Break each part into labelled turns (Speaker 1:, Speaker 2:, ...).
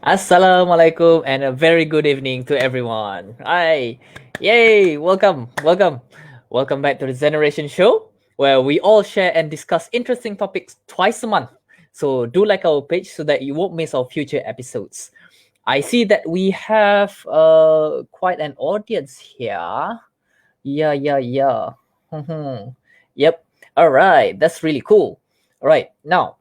Speaker 1: Assalamualaikum and a very good evening to everyone. Hi. Yay, welcome back to the Zeneration show where we all share and discuss interesting topics twice a month. So do like our page so that you won't miss our future episodes. I see that we have quite an audience here. Yeah. Yep. All right, that's really cool. All right, now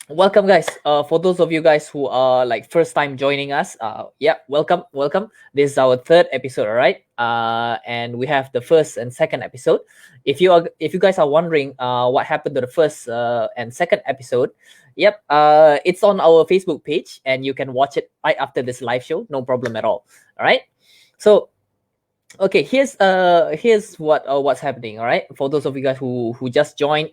Speaker 1: welcome guys, for those of you guys who are like first time joining us, welcome. This is our third episode, all right, and we have the first and second episode. If you guys are wondering what happened to the first and second episode, it's on our Facebook page and you can watch it right after this live show, no problem at all right. So okay, here's what's happening. All right, for those of you guys who just joined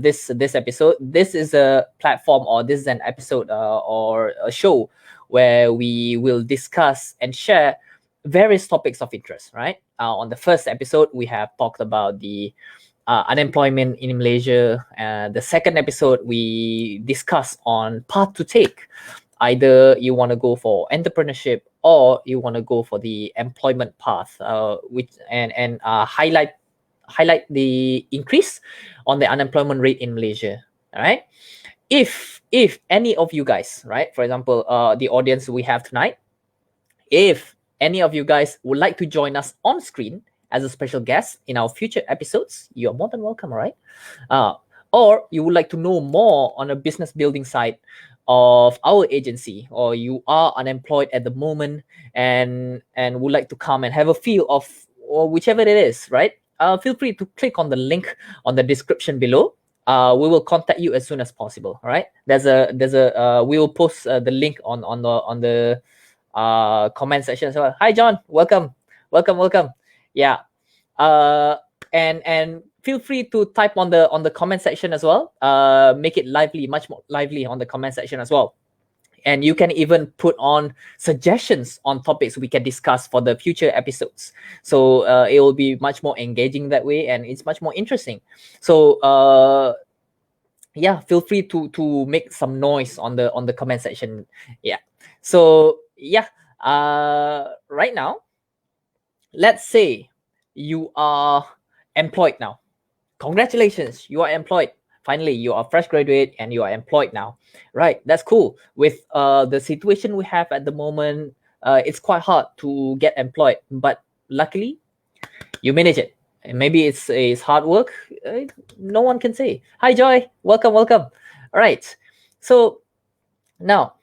Speaker 1: this episode, this is a platform, or this is an episode or a show where we will discuss and share various topics of interest. Right, on the first episode we have talked about the unemployment in Malaysia. The second episode we discuss on path to take. Either you want to go for entrepreneurship or you want to go for the employment path, which and highlight the increase on the unemployment rate in Malaysia. All right. If any of you guys, right, for example, the audience we have tonight, if any of you guys would like to join us on screen as a special guest in our future episodes, you are more than welcome. All right. Or you would like to know more on a business building side of our agency, or you are unemployed at the moment and would like to come and have a feel of, or whichever it is, right, feel free to click on the link on the description below. We will contact you as soon as possible. All right, there's a we will post the link on the comment section as well. Hi John, welcome. Yeah. And feel free to type on the comment section as well. Make it lively, much more lively on the comment section as well. And you can even put on suggestions on topics we can discuss for the future episodes. So it will be much more engaging that way, and it's much more interesting. So feel free to make some noise on the comment section. Yeah. So right now, let's say you are employed now. Congratulations, you are employed. Finally, you are fresh graduate and you are employed now. Right, that's cool. With the situation we have at the moment, it's quite hard to get employed, but luckily you manage it. And maybe it's hard work. No one can say. Hi Joy, welcome. All right, so now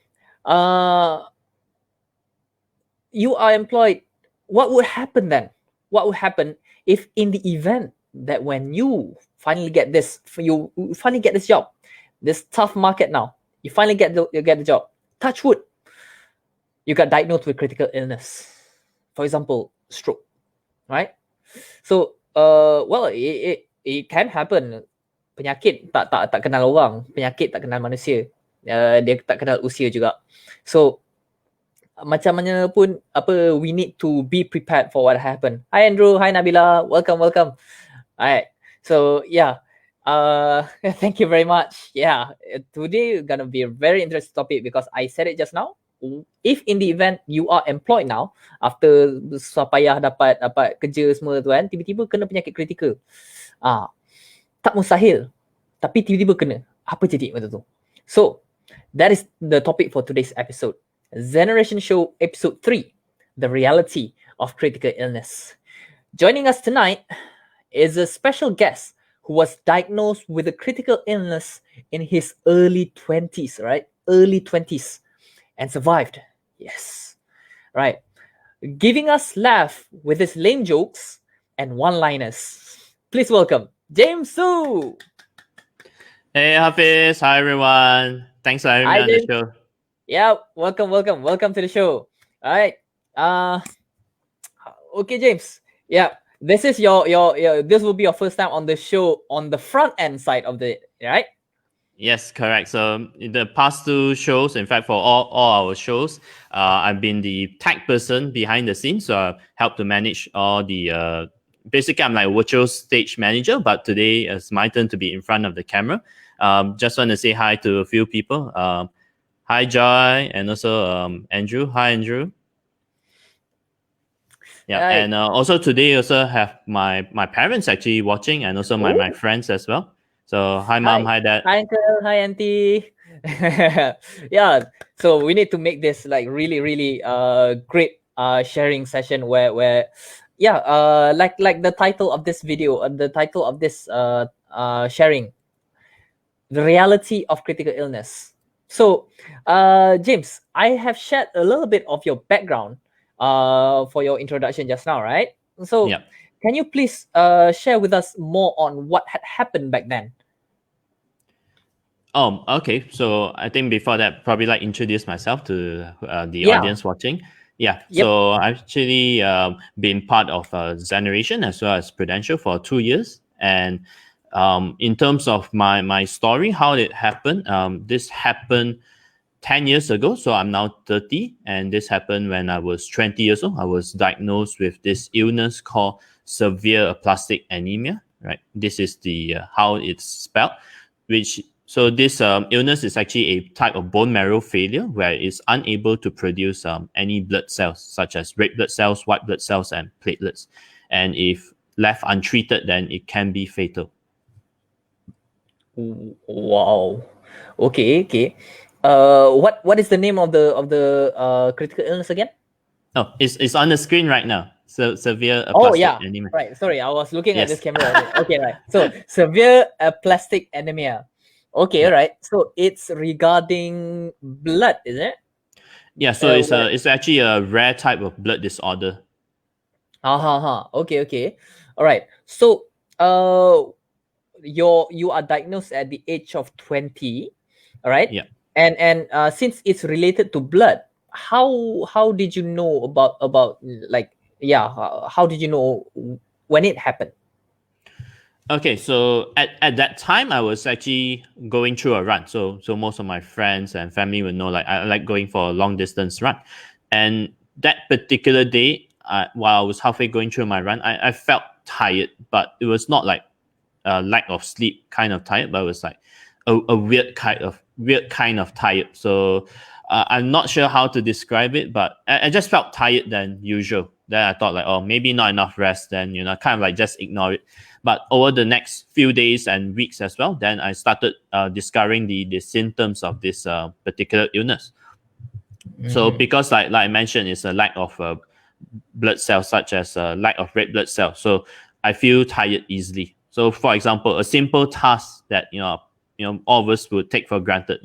Speaker 1: you are employed. What would happen then? What would happen if in the event that when you finally get this job, this tough market now, you finally get the job, touch wood, you got diagnosed with critical illness, for example, stroke, right? So it can happen. Penyakit tak kenal orang, penyakit tak kenal manusia, dia tak kenal usia juga. So macam mana pun we need to be prepared for what happened. Hi Andrew, hi Nabila, welcome. All right, so thank you very much. Today gonna be a very interesting topic because I said it just now. If in the event you are employed now, after susah payah dapat kerja semua tu kan, tiba-tiba kena penyakit kritikal, tak mustahil, tapi tiba-tiba kena, apa jadi macam tu? So that is the topic for today's episode. Zeneration Show episode 3, the reality of critical illness. Joining us tonight is a special guest who was diagnosed with a critical illness in his early 20s, right? Early 20s, and survived. Yes, right. Giving us laugh with his lame jokes and one-liners. Please welcome James Su.
Speaker 2: Hey Hafiz, hi everyone. Thanks for having me on the show.
Speaker 1: Yeah, welcome to the show. All right. Okay, James. Yeah, this is your this will be your first time on the show on the front end side of the, right?
Speaker 2: Yes, correct. So in the past 2 shows, in fact, for all our shows, I've been the tech person behind the scenes. So I help to manage all the, basically I'm like virtual stage manager, but today it's my turn to be in front of the camera. Just want to say hi to a few people. Hi, Joy, and also Andrew. Hi, Andrew. Yeah,
Speaker 1: Hi.
Speaker 2: and also today also have my parents actually watching, and also my friends as well. So hi, mom. Hi, dad.
Speaker 1: Hi, uncle. Hi, auntie. Yeah. So we need to make this like really, really great sharing session where yeah like the title of this video, the title of this sharing, the reality of critical illness. So, James, I have shared a little bit of your background for your introduction just now, right? So,
Speaker 2: Yeah.
Speaker 1: can you please share with us more on what had happened back then?
Speaker 2: Oh, okay. So I think before that, probably like introduce myself to the
Speaker 1: Yeah.
Speaker 2: audience watching. Yeah.
Speaker 1: Yep.
Speaker 2: So I've actually been part of Zeneration as well as Prudential for 2 years. And in terms of my story, how it happened, this happened 10 years ago. So I'm now 30. And this happened when I was 20 years old. I was diagnosed with this illness called severe aplastic anemia, right? This is the how it's spelled, which so this illness is actually a type of bone marrow failure where it's unable to produce any blood cells such as red blood cells, white blood cells, and platelets. And if left untreated, then it can be fatal.
Speaker 1: Wow. Okay. Okay. What is the name of the critical illness again?
Speaker 2: Oh, it's on the screen right now. So severe
Speaker 1: Oh
Speaker 2: aplastic
Speaker 1: yeah,
Speaker 2: anemia.
Speaker 1: right. Sorry, I was looking at this
Speaker 2: Yes.
Speaker 1: camera. Okay, right. So severe aplastic anemia. Okay,
Speaker 2: Yeah.
Speaker 1: right. So it's regarding blood, is it?
Speaker 2: Yeah. So
Speaker 1: What?
Speaker 2: it's actually a rare type of blood disorder.
Speaker 1: Okay, okay. All right. So you are diagnosed at the age of 20, all right?
Speaker 2: Yeah.
Speaker 1: And since it's related to blood, how did you know about like yeah? How did you know when it happened?
Speaker 2: Okay, so at that time I was actually going through a run. So most of my friends and family would know like I like going for a long distance run. And that particular day, while I was halfway going through my run, I felt tired, but it was not like a lack of sleep kind of tired, but it was like a weird kind of tired. So I'm not sure how to describe it, but I just felt tired than usual. Then I thought like, oh, maybe not enough rest. Then kind of like just ignore it. But over the next few days and weeks as well, then I started discovering the symptoms of this particular illness. So because like I mentioned, it's a lack of blood cells, such as lack of red blood cells. So I feel tired easily. So for example, a simple task that all of us would take for granted,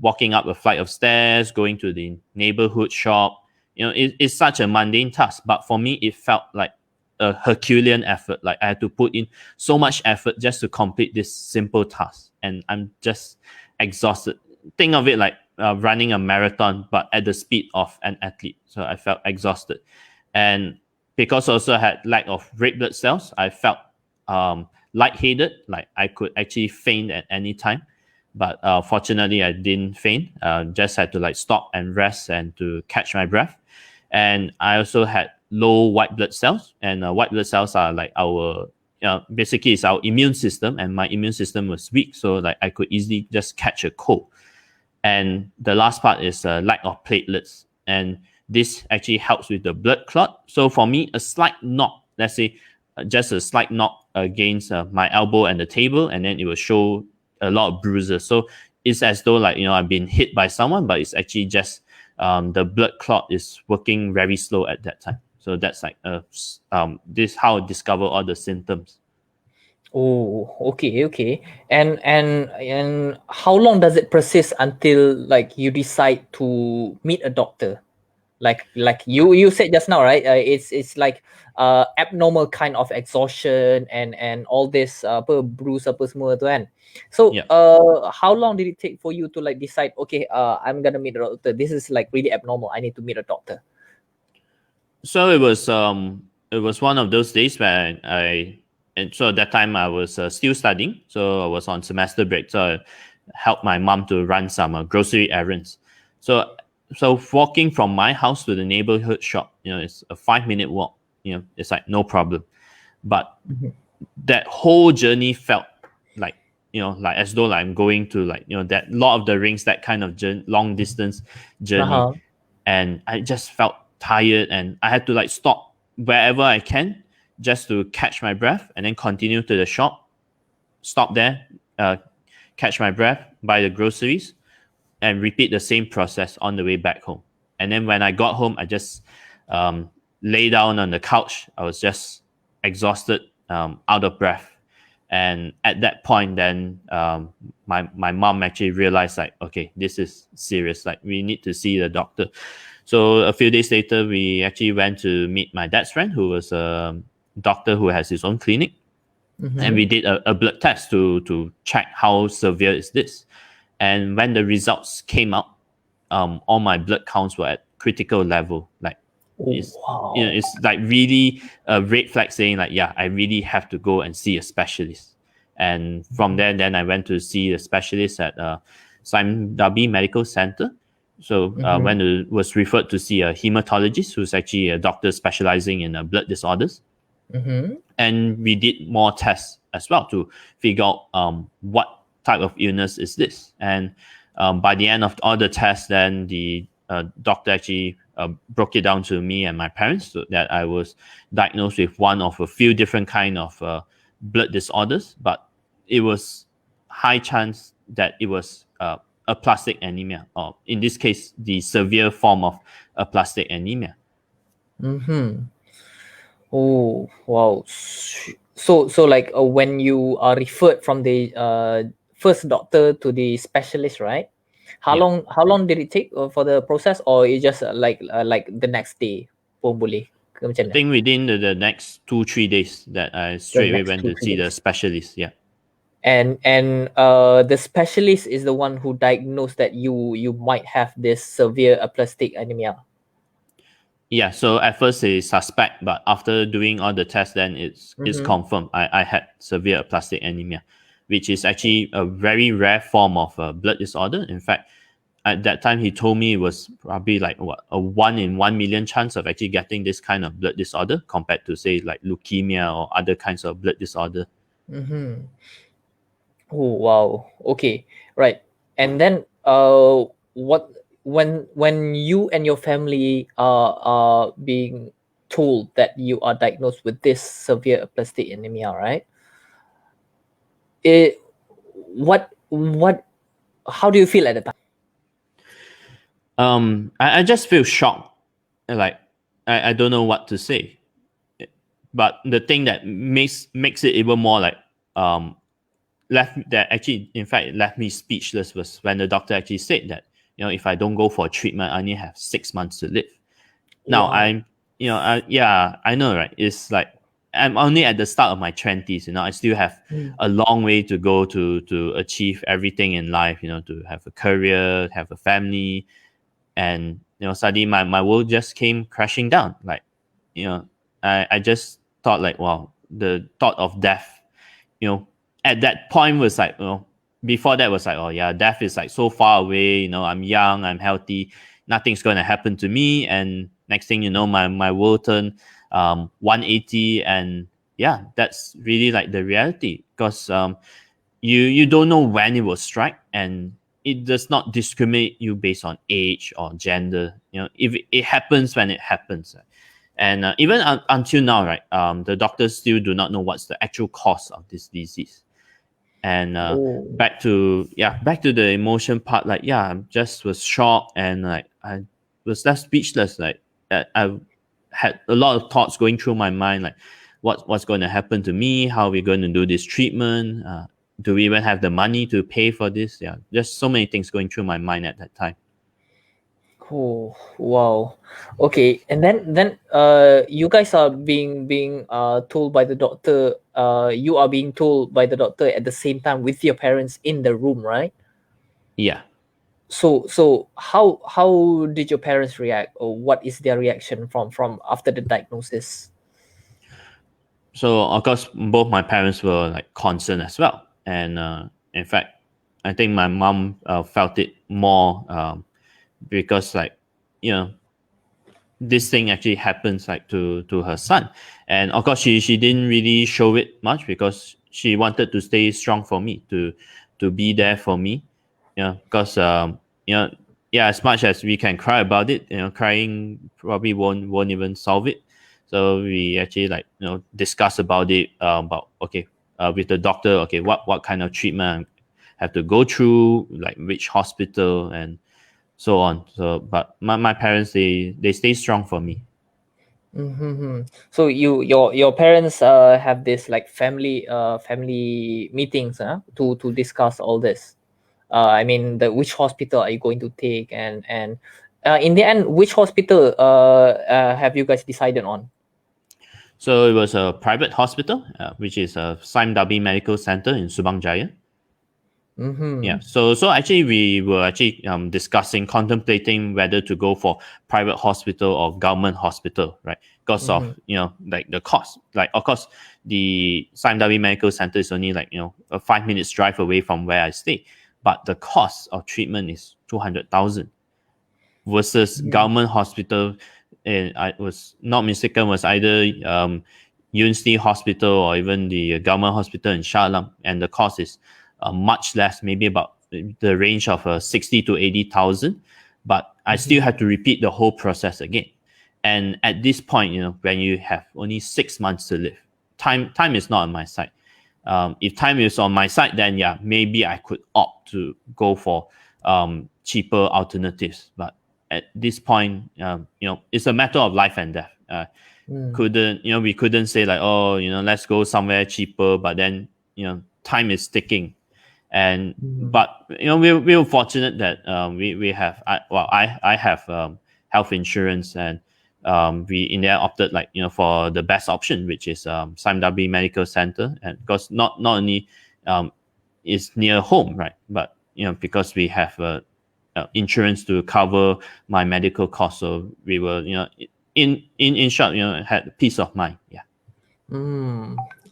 Speaker 2: walking up a flight of stairs, going to the neighborhood shop, it's such a mundane task. But for me, it felt like a Herculean effort. Like I had to put in so much effort just to complete this simple task, and I'm just exhausted. Think of it like running a marathon, but at the speed of an athlete. So I felt exhausted, and because also had lack of red blood cells, I felt lightheaded, like I could actually faint at any time. But fortunately, I didn't faint. Just had to like stop and rest and to catch my breath. And I also had low white blood cells, and white blood cells are like our basically it's our immune system, and my immune system was weak, so like I could easily just catch a cold. And the last part is lack of platelets, and this actually helps with the blood clot. So for me, a slight knock, let's say just a slight knock against my elbow and the table, and then it will show a lot of bruises. So it's as though like I've been hit by someone, but it's actually just the blood clot is working very slow at that time. So that's like this how I discover all the symptoms.
Speaker 1: Oh, okay, okay. And how long does it persist until like you decide to meet a doctor? Like you said just now, right? It's like abnormal kind of exhaustion and all this apa bruise apa semua tu kan. So
Speaker 2: Yeah.
Speaker 1: how long did it take for you to like decide, okay, I'm gonna meet a doctor. This is like really abnormal. I need to meet a doctor.
Speaker 2: So it was one of those days where and so at that time I was still studying, so I was on semester break, so I helped my mom to run some grocery errands. So walking from my house to the neighborhood shop, it's a 5 minute walk. It's like no problem. But that whole journey felt like like as though like I'm going to like that Lord of the Rings, that kind of long distance journey.
Speaker 1: Uh-huh.
Speaker 2: And I just felt tired, and I had to like stop wherever I can just to catch my breath, and then continue to the shop, stop there, catch my breath, buy the groceries, and repeat the same process on the way back home. And then when I got home, I just lay down on the couch. I was just exhausted, out of breath. And at that point, then my mom actually realized, like, okay, this is serious. Like, we need to see the doctor. So a few days later, we actually went to meet my dad's friend, who was a doctor who has his own clinic. And we did a blood test to check how severe is this. And when the results came out, all my blood counts were at critical level. Like, it's it's like really a red flag saying like, yeah, I really have to go and see a specialist. And from there, then I went to see a specialist at Simon Darby Medical Center. So when I was referred to see a hematologist, who's actually a doctor specializing in blood disorders. And we did more tests as well to figure out what type of illness is this. And by the end of all the tests, then the doctor actually broke it down to me and my parents, so that I was diagnosed with one of a few different kind of blood disorders, but it was high chance that it was aplastic anemia, or in this case, the severe form of aplastic anemia.
Speaker 1: Oh, wow. So like when you are referred from the first doctor to the specialist, right? How long did it take for the process, or it just like the next day pun boleh? Ke macam
Speaker 2: I
Speaker 1: mana?
Speaker 2: think within the next 2-3 days that I straight away went to see the specialist. Yeah.
Speaker 1: And the specialist is the one who diagnosed that you might have this severe aplastic anemia.
Speaker 2: Yeah, so at first they suspect, but after doing all the tests, then it's confirmed. I had severe aplastic anemia, which is actually a very rare form of blood disorder. In fact, at that time, he told me it was probably like a 1 in 1 million chance of actually getting this kind of blood disorder, compared to say like leukemia or other kinds of blood disorder.
Speaker 1: Oh wow. Okay. Right. And then what when you and your family are being told that you are diagnosed with this severe aplastic anemia, right? It what how do you feel at the time?
Speaker 2: I just feel shocked. Like, I don't know what to say. But the thing that makes it even more like left me speechless was when the doctor actually said that, if I don't go for treatment, I only have 6 months to live. Now,
Speaker 1: Wow.
Speaker 2: I know, right? It's like I'm only at the start of my 20s. I still have a long way to go to achieve everything in life. To have a career, have a family, and suddenly my world just came crashing down. Like, I just thought like, wow, the thought of death, at that point was like, before that was like, oh yeah, death is like so far away. I'm young, I'm healthy, nothing's going to happen to me. And next thing you know, my world turned 180. And yeah, that's really like the reality, because you don't know when it will strike, and it does not discriminate you based on age or gender. If it happens when it happens. And even until now, right, the doctors still do not know what's the actual cause of this disease. And back to the emotion part, like, yeah, I just was shocked, and like I was left speechless. Like, I had a lot of thoughts going through my mind, like what's going to happen to me, how are we going to do this treatment, do we even have the money to pay for this? Yeah, just so many things going through my mind at that time.
Speaker 1: Oh wow. Okay. And then you guys are being told by the doctor, you are being told by the doctor at the same time with your parents in the room, right?
Speaker 2: Yeah.
Speaker 1: So how did your parents react, or what is their reaction from after the diagnosis?
Speaker 2: So of course, both my parents were like concerned as well, and in fact, I think my mom felt it more, because like, this thing actually happens like to her son. And of course, she didn't really show it much, because she wanted to stay strong for me, to be there for me, because as much as we can cry about it, crying probably won't even solve it. So we actually discuss about it, about with the doctor, what kind of treatment I have to go through, like which hospital and so on. So but my parents, they stay strong for me.
Speaker 1: Mm-hmm. So your parents have this like family meetings to discuss all this. I mean, which hospital are you going to take, and in the end, which hospital have you guys decided on?
Speaker 2: So it was a private hospital, which is a 𝗭𝐿 Medical Center in Subang Jaya.
Speaker 1: Mm-hmm.
Speaker 2: Yeah. So actually we were actually discussing, contemplating whether to go for private hospital or government hospital, right? Because of like the cost. Like of course the 𝗭𝐿 Medical Center is only like a 5 minutes drive away from where I stay, but the cost of treatment is 200,000 versus government hospital. And I was not mistaken, was either University Hospital or even the government hospital in Shah Alam, and the cost is much less, maybe about the range of 60 to 80,000. But I still have to repeat the whole process again. And at this point, when you have only 6 months to live, time is not on my side. If time is on my side, then yeah, maybe I could opt to go for cheaper alternatives. But at this point, it's a matter of life and death. We couldn't say like, oh, let's go somewhere cheaper, but then time is ticking. And but we were fortunate that we have I have health insurance, and we in there opted for the best option, which is 𝗭𝐿 Medical Center, and because not only is near home, right, but because we have insurance to cover my medical costs, so we were in short had peace of mind. Yeah.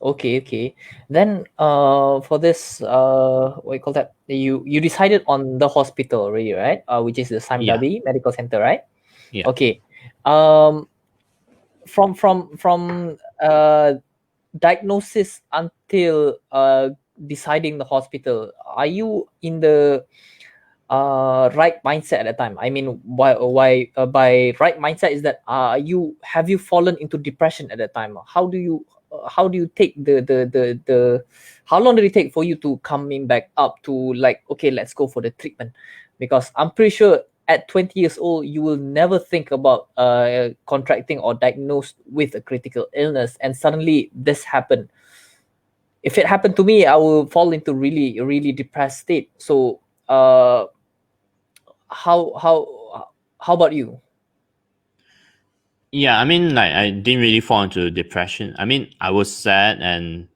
Speaker 1: Okay. Then for this what you call that? You decided on the hospital already, right? Which is the 𝗭𝐿 Medical Center, right?
Speaker 2: Yeah.
Speaker 1: Okay. From diagnosis until deciding the hospital, are you in the right mindset at the time? I mean, why by right mindset is that have you fallen into depression at the time? How do you take the how long did it take for you to coming back up to like, okay, let's go for the treatment? Because I'm pretty sure at 20 years old you will never think about contracting or diagnosed with a critical illness, and suddenly this happened. If it happened to me, I will fall into really depressed state. So how about you?
Speaker 2: Yeah, I mean, like I didn't really fall into depression. I mean, I was sad, and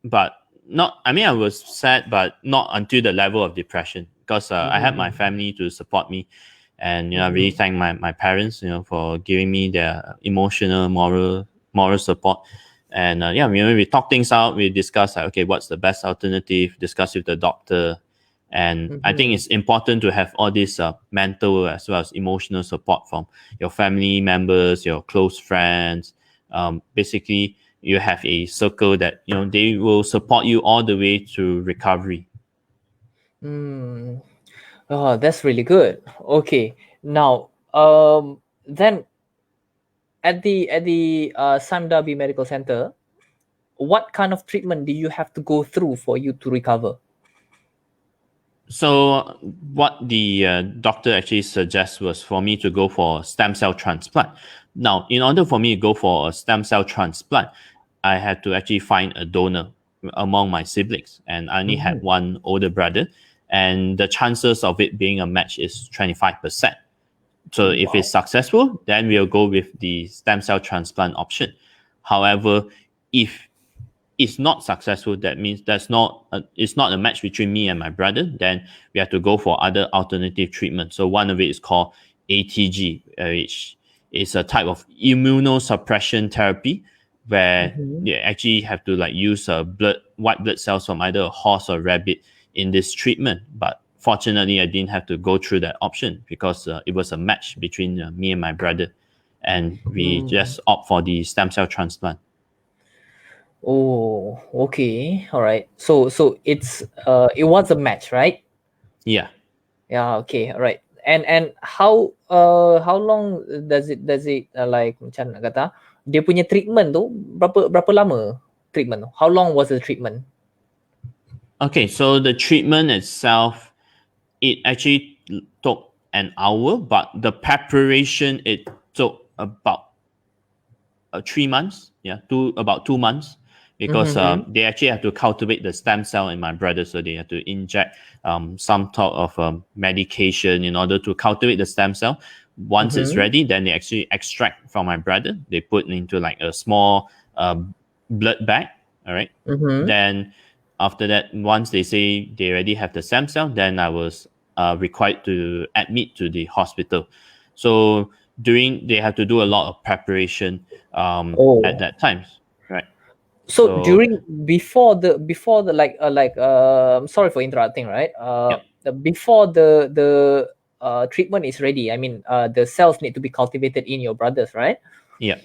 Speaker 2: but not. I mean, I was sad, but not until the level of depression, because I had my family to support me, and I really thank my parents, for giving me their emotional, moral support. And we talk things out. We discuss like, okay, what's the best alternative? Discuss with the doctor. And I think it's important to have all this mental as well as emotional support from your family members, your close friends. Basically, you have a circle that they will support you all the way to recovery.
Speaker 1: Oh, that's really good. Okay, now then at the 𝗭𝐿 Medical Center, what kind of treatment do you have to go through for you to recover?
Speaker 2: So what the doctor actually suggests was for me to go for stem cell transplant. Now, in order for me to go for a stem cell transplant, I had to actually find a donor among my siblings, and I only had one older brother, and the chances of it being a match is 25%. So if it's successful, then we'll go with the stem cell transplant option. However, if it's not successful, that means it's not a match between me and my brother, then we have to go for other alternative treatment. So one of it is called ATG, which is a type of immunosuppression therapy, where you actually have to use white blood cells from either a horse or rabbit in this treatment. But fortunately, I didn't have to go through that option, because it was a match between me and my brother, and we just opt for the stem cell transplant.
Speaker 1: Oh, okay. All right. So it was a match, right?
Speaker 2: Yeah.
Speaker 1: Yeah, okay. All right. And how long does it like macam nak kata dia punya treatment tu berapa lama treatment tu? How long was the treatment?
Speaker 2: Okay, so the treatment itself, it actually took an hour, but the preparation it took about 3 months. Yeah, about 2 months, because
Speaker 1: Mm-hmm.
Speaker 2: they actually have to cultivate the stem cell in my brother, so they have to inject some sort of medication in order to cultivate the stem cell. Once it's
Speaker 1: Mm-hmm.
Speaker 2: ready, then they actually extract from my brother. They put into like a small blood bag. All right.
Speaker 1: Mm-hmm.
Speaker 2: Then after that, once they say they already have the stem cell, then I was required to admit to the hospital. So during they have to do a lot of preparation at
Speaker 1: Oh.
Speaker 2: that time, right?
Speaker 1: So
Speaker 2: So
Speaker 1: before the sorry for interrupting, right?
Speaker 2: yeah,
Speaker 1: Before the treatment is ready, I mean the cells need to be cultivated in your brothers, right?
Speaker 2: yeah.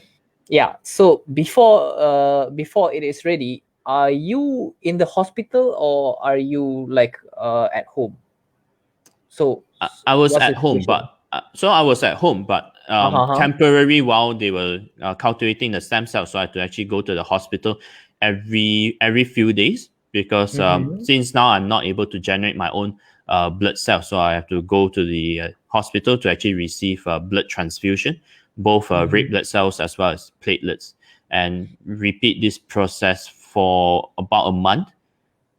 Speaker 1: Yeah. So before it is ready, are you in the hospital or are you like at home? So
Speaker 2: I was
Speaker 1: what's the
Speaker 2: at home,
Speaker 1: situation?
Speaker 2: but so I was at home, but
Speaker 1: Uh-huh.
Speaker 2: temporary while they were cultivating the stem cells, so I had to actually go to the hospital every few days, because
Speaker 1: Mm-hmm.
Speaker 2: since now I'm not able to generate my own blood cells, so I have to go to the hospital to actually receive blood transfusion, both red
Speaker 1: Mm-hmm.
Speaker 2: blood cells as well as platelets, and repeat this process for about a month.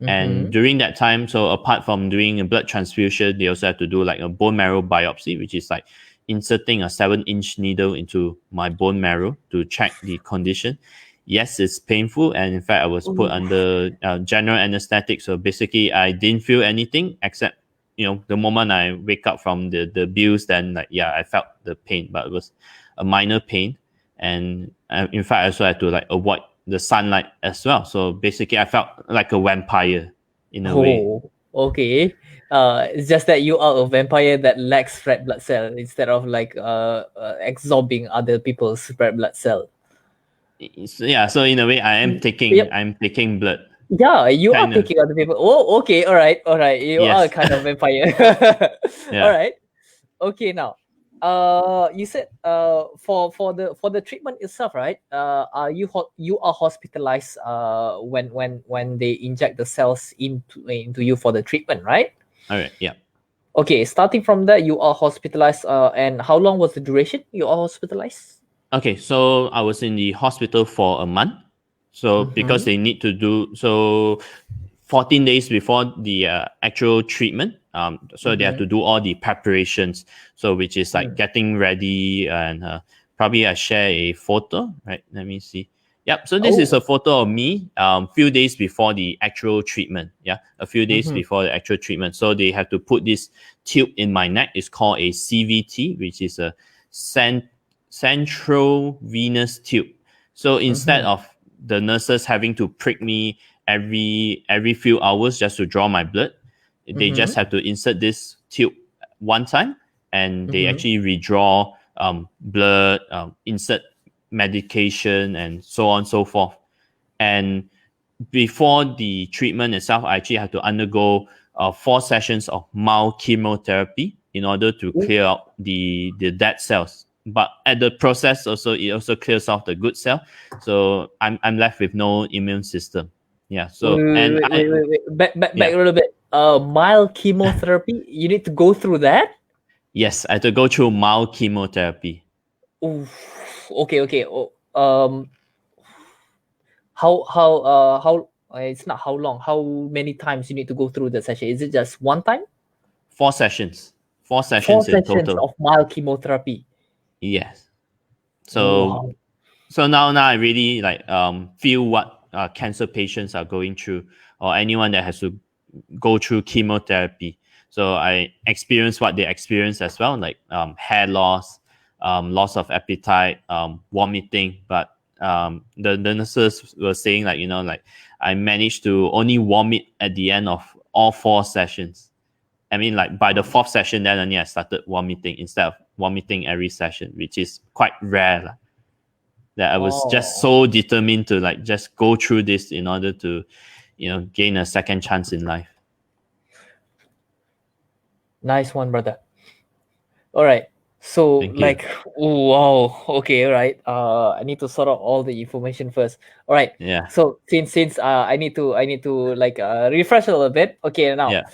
Speaker 2: And
Speaker 1: Mm-hmm.
Speaker 2: during that time, so apart from doing a blood transfusion, they also have to do like a bone marrow biopsy, which is like inserting a 7-inch needle into my bone marrow to check the condition. Yes, it's painful, and in fact, I was put
Speaker 1: Oof.
Speaker 2: under general anesthetic. So basically, I didn't feel anything except the moment I wake up from the bills, then like yeah, I felt the pain, but it was a minor pain, and in fact, I also had to like avoid the sunlight as well. So basically, I felt like a vampire in a way.
Speaker 1: Oh, okay. It's just that you are a vampire that lacks red blood cell instead of like absorbing other people's red blood cell.
Speaker 2: So, yeah, so in a way,
Speaker 1: Yep.
Speaker 2: I'm taking blood,
Speaker 1: Yeah, you are
Speaker 2: kind of.
Speaker 1: taking other people. Oh, okay. All right. All right. You are
Speaker 2: Yes,
Speaker 1: kind of vampire. All
Speaker 2: yeah.
Speaker 1: right. Okay. Now, you said for the treatment itself, right? You are hospitalized when they inject the cells into you for the treatment, right?
Speaker 2: All right, yeah.
Speaker 1: Okay, starting from that, you are hospitalized. And how long was the duration you are hospitalized?
Speaker 2: Okay, so I was in the hospital for a month. So because
Speaker 1: Mm-hmm.
Speaker 2: they need to do so 14 days before the actual treatment. So they have
Speaker 1: Mm-hmm.
Speaker 2: to do all the preparations. So which is like getting ready, and probably I share a photo. Right, let me see. Yep. So this is a
Speaker 1: Oh.
Speaker 2: photo of me. Few days before the actual treatment. Yeah, a few days
Speaker 1: Mm-hmm.
Speaker 2: before the actual treatment. So they have to put this tube in my neck. It's called a CVT, which is a central venous tube. So instead
Speaker 1: Mm-hmm.
Speaker 2: of the nurses having to prick me every few hours just to draw my blood, they just
Speaker 1: Mm-hmm.
Speaker 2: have to insert this tube one time, and they
Speaker 1: Mm-hmm.
Speaker 2: actually redraw blood, insert medication, and so on and so forth. And before the treatment itself, I actually have to undergo 4 sessions of mild chemotherapy in order to clear out the dead cells. But at the process, also it also clears off the good cell, so I'm left with no immune system. Yeah.
Speaker 1: Wait,
Speaker 2: So and
Speaker 1: wait,
Speaker 2: I
Speaker 1: wait, wait, wait. Back
Speaker 2: yeah
Speaker 1: a little bit. Mild chemotherapy. You need to go through that.
Speaker 2: yes, I had to go through mild chemotherapy.
Speaker 1: Oof. Okay, okay. Oh, how it's not how long. How many times you need to go through the session? Is it just one time?
Speaker 2: 4 sessions, four
Speaker 1: Four
Speaker 2: sessions in
Speaker 1: sessions
Speaker 2: total.
Speaker 1: of mild chemotherapy.
Speaker 2: Yes. So
Speaker 1: Wow.
Speaker 2: now I really like feel what cancer patients are going through, or anyone that has to go through chemotherapy. So I experience what they experience as well, like hair loss, loss of appetite, vomiting. But the nurses were saying like like I managed to only vomit at the end of all 4 sessions. I mean, like by the fourth session, then only I started vomiting instead of vomiting every session, which is quite rare. that I was just so determined to like just go through this in order to, gain a second chance in life.
Speaker 1: Nice one, brother. All right. So
Speaker 2: Thank you.
Speaker 1: wow. Okay, all right. I need to sort out all the information first. All right.
Speaker 2: Yeah.
Speaker 1: So since I need to like refresh a little bit. Okay, now
Speaker 2: Yeah.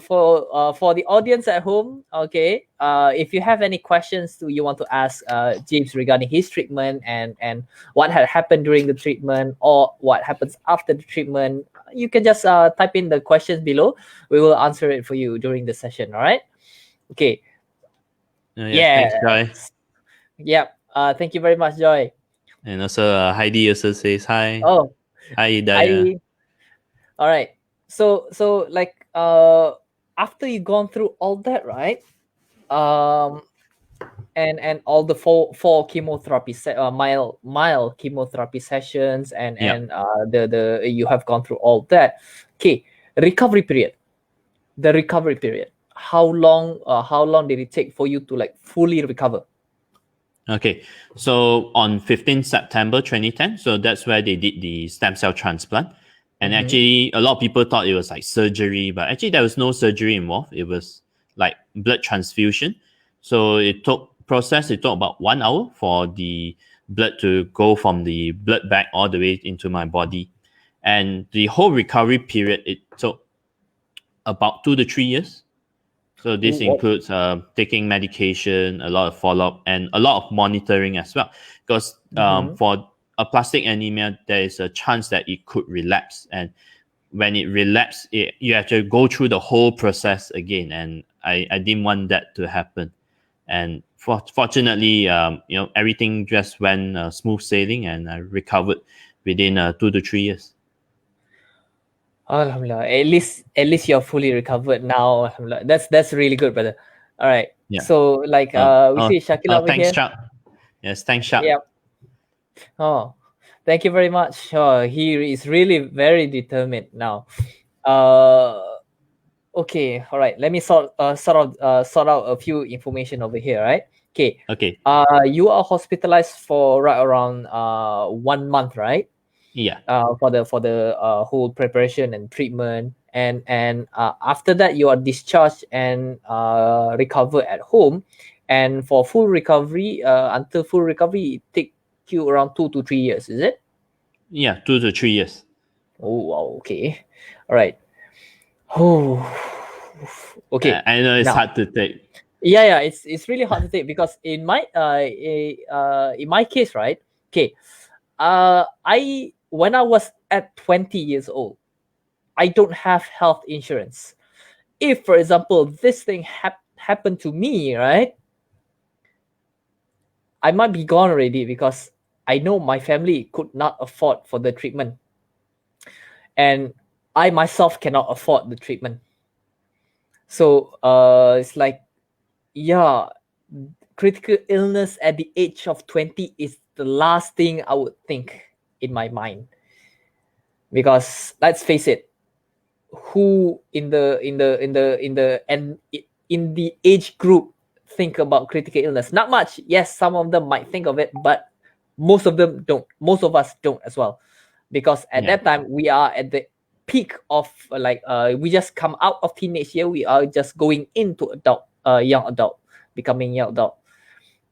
Speaker 1: for the audience at home, okay, if you have any questions you want to ask James regarding his treatment and what had happened during the treatment or what happens after the treatment, you can just type in the questions below. We will answer it for you during the session. All right. Okay.
Speaker 2: Thanks, Joy.
Speaker 1: Yep. Thank you very much, Joy.
Speaker 2: And also Heidi also says hi.
Speaker 1: Oh,
Speaker 2: Hi, Daya.
Speaker 1: all right. So like after you gone through all that, right? And all the four chemotherapy mild chemotherapy sessions and the you have gone through all that. Okay, recovery period. The recovery period. How long did it take for you to like fully recover?
Speaker 2: Okay, so on 15th September 2010, so that's where they did the stem cell transplant. And actually, a lot of people thought it was like surgery, but actually there was no surgery involved. It was like blood transfusion. So it took about 1 hour for the blood to go from the blood bag all the way into my body. And the whole recovery period, it took about 2 to 3 years. So this includes taking medication, a lot of follow-up, and a lot of monitoring as well. Because for a plastic anemia, there is a chance that it could relapse. And when it relapses, you have to go through the whole process again. And I didn't want that to happen. And fortunately, everything just went smooth sailing, and I recovered within 2 to 3 years.
Speaker 1: Alhamdulillah. At least you're fully recovered now. Alhamdulillah. That's really good, brother. All right.
Speaker 2: Yeah.
Speaker 1: So we see Shakila over
Speaker 2: thanks,
Speaker 1: here.
Speaker 2: Chuck. Yes, thanks, Chuck.
Speaker 1: Yeah. Oh, thank you very much. He is really very determined now. Okay. All right. Let me sort out a few information over here. Right. Okay.
Speaker 2: Okay.
Speaker 1: You are hospitalized for right around 1 month, right?
Speaker 2: Yeah.
Speaker 1: For the whole preparation and treatment, and after that you are discharged and recover at home, and for full recovery, until full recovery, it take you around 2 to 3 years, is it?
Speaker 2: Yeah, 2 to 3 years.
Speaker 1: Oh wow, okay, all right. Oh, okay.
Speaker 2: I know it's hard to take.
Speaker 1: Yeah, it's really hard to take because in my case, right? Okay, when I was at 20 years old, I don't have health insurance. If, for example, this thing happened to me, right, I might be gone already because I know my family could not afford for the treatment. And I myself cannot afford the treatment. So it's like, yeah, critical illness at the age of 20 is the last thing I would think in my mind. Because let's face it, who in the age group think about critical illness? Not much. Yes, some of them might think of it, but most of them don't. Most of us don't as well, because at that time we are at the peak of we just come out of teenage year. We are just going into young adult, becoming young adult.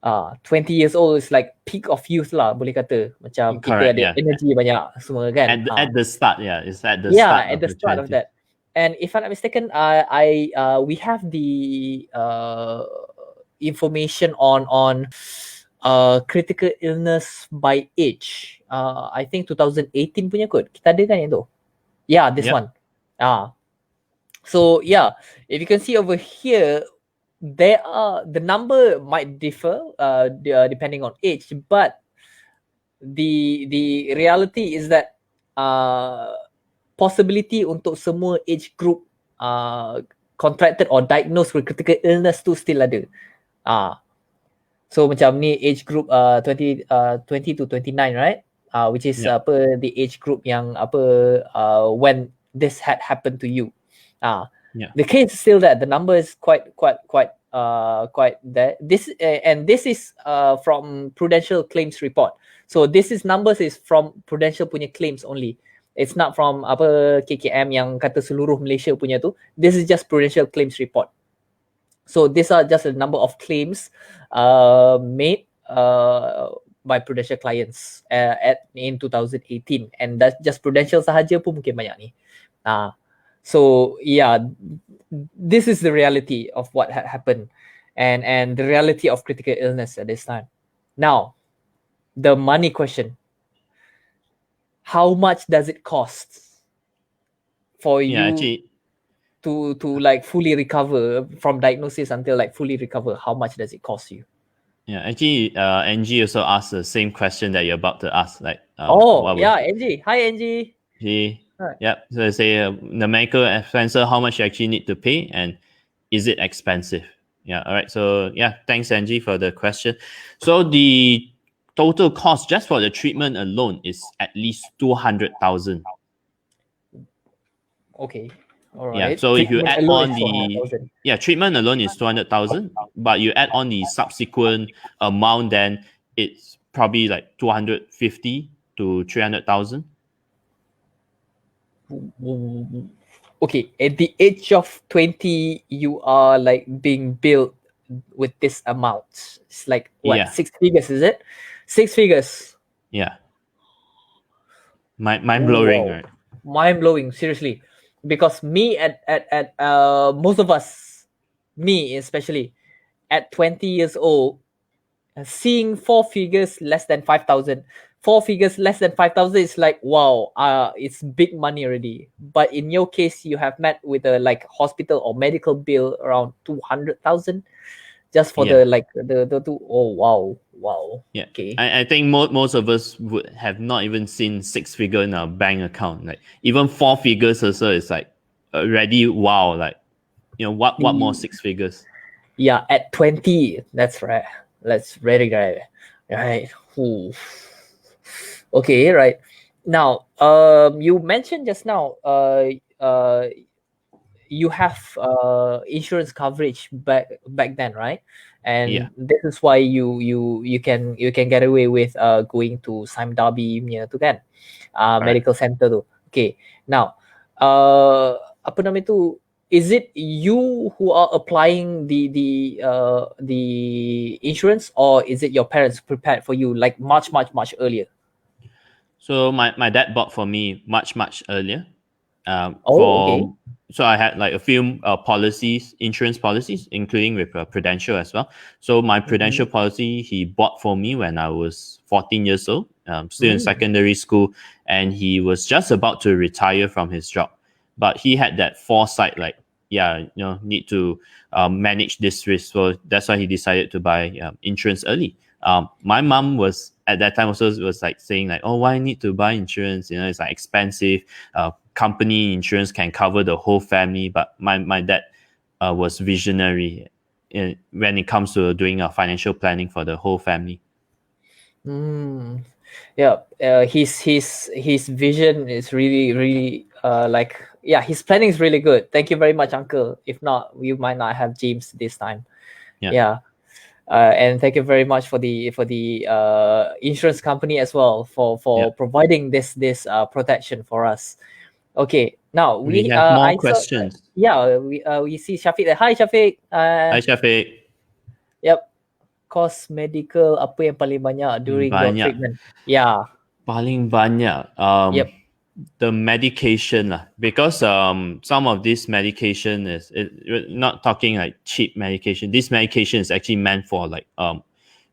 Speaker 1: 20 years old is like peak of youth lah, boleh kata. Macam
Speaker 2: correct,
Speaker 1: kita ada energy banyak semua kan.
Speaker 2: At the start, it's at the
Speaker 1: start.
Speaker 2: At
Speaker 1: the start of that. And if I'm not mistaken, we have the information on critical illness by age. I think 2018 punya kot. Kita ada kan yang tu? Yeah, this one. So yeah, if you can see over here, the number might differ depending on age, but the reality is that possibility untuk semua age group contracted or diagnosed with critical illness tu still ada. So macam ni age group 20 to 29, right? Which is the age group yang when this had happened to you. The case is still that the number is quite that. This and this is from Prudential Claims Report. So this is numbers is from Prudential punya claims only. It's not from apa KKM yang kata seluruh Malaysia punya tu. This is just Prudential Claims Report. So these are just a number of claims made by Prudential clients in 2018, and that's just Prudential sahaja pun mungkin banyak ni. So yeah, this is the reality of what had happened, and the reality of critical illness at this time. Now, the money question: how much does it cost for you to like fully recover from diagnosis until like fully recover? How much does it cost you?
Speaker 2: Yeah, actually, Angie also asked the same question that you're about to ask. Like,
Speaker 1: Angie. Hi, Angie.
Speaker 2: Yeah. So they say the medical expense, how much you actually need to pay, and is it expensive? Yeah. All right. So yeah, thanks, Angie, for the question. So the total cost just for the treatment alone is at least 200,000.
Speaker 1: Okay. All right.
Speaker 2: Yeah. So if you add on treatment alone is 200,000, but you add on the subsequent amount, then it's probably like 250 to 300,000.
Speaker 1: Okay, at the age of 20, you are like being billed with this amount. It's like what, 6 figures, is it? 6 figures.
Speaker 2: Yeah. Mind blowing, right?
Speaker 1: Mind blowing, seriously. Because me at most of us, me especially, at 20 years old, seeing 4 figures less than 5,000. 4 figures less than 5,000 is like, wow, it's big money already. But in your case, you have met with a like hospital or medical bill around 200,000 just for wow.
Speaker 2: Yeah.
Speaker 1: Okay.
Speaker 2: I think most of us would have not even seen 6 figure in our bank account. Like even 4 figures also is like already wow. Like, what more 6 figures?
Speaker 1: Yeah, at 20, that's right. That's very great. Right. Ooh. Okay, right. Now, you mentioned just now, you have insurance coverage back then, right? And this is why you can get away with going to Sime Darby punya tu kan, medical center tu. Okay. Now, apa nama itu? Is it you who are applying the insurance, or is it your parents prepared for you like much earlier?
Speaker 2: So my dad bought for me much earlier.
Speaker 1: Okay.
Speaker 2: So I had like a few insurance policies, including with Prudential as well. So my Prudential policy he bought for me when I was 14 years old, still in secondary school, and he was just about to retire from his job. But he had that foresight, like, need to manage this risk. So that's why he decided to buy insurance early. My mom was at that time also was like saying like, oh, why need to buy insurance? It's like expensive. Company insurance can cover the whole family. But my dad was visionary when it comes to doing financial planning for the whole family.
Speaker 1: Yeah, his vision is really his planning is really good. Thank you very much, Uncle. If not, we might not have James this time. Yeah. And thank you very much for the insurance company as well for providing this protection for us. Okay, now we
Speaker 2: have more questions.
Speaker 1: We see Shafiq there. Hi, Shafiq.
Speaker 2: Hi, Shafiq.
Speaker 1: Yep. Cost medical apa yang paling banyak during your treatment? Yeah.
Speaker 2: Paling banyak. The medication because some of this medication is not talking like cheap medication. This medication is actually meant for like